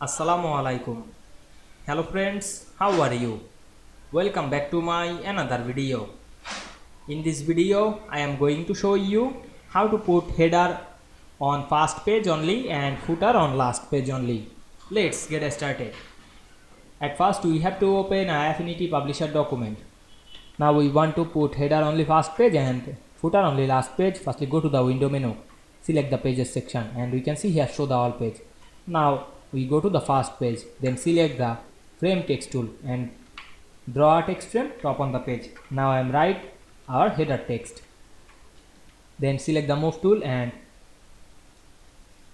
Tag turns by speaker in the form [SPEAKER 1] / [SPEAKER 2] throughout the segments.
[SPEAKER 1] Assalamu Walaikum. Hello friends, how are you? Welcome back to my another video. In this video, I am going to show you how to put header on first page only and footer on last page only. Let's get started. At first, we have to open a Affinity Publisher document. Now we want to put header only first page and footer only last page. Firstly, go to the window menu, select the pages section, and we can see here show the all page. Now we go to the first page, then select the frame text tool and draw a text frame top on the page. Now I am write our header text. Then select the move tool and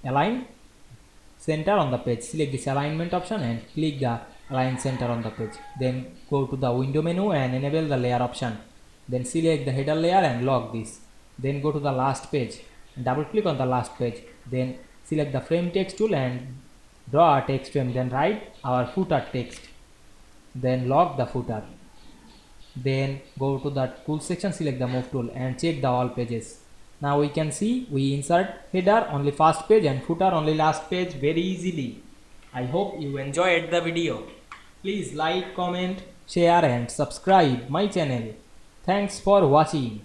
[SPEAKER 1] align center on the page. Select this alignment option and click the align center on the page. Then go to the window menu and enable the layer option. Then select the header layer and lock this. Then go to the last page and double click on the last page. Then select the frame text tool and draw a text frame. Then write our footer text. Then lock the footer. Then go to the tool section, select the move tool and check the all pages. Now we can see we insert header only first page and footer only last page very easily. I hope you enjoyed the video. Please like, comment, share and subscribe my channel. Thanks for watching.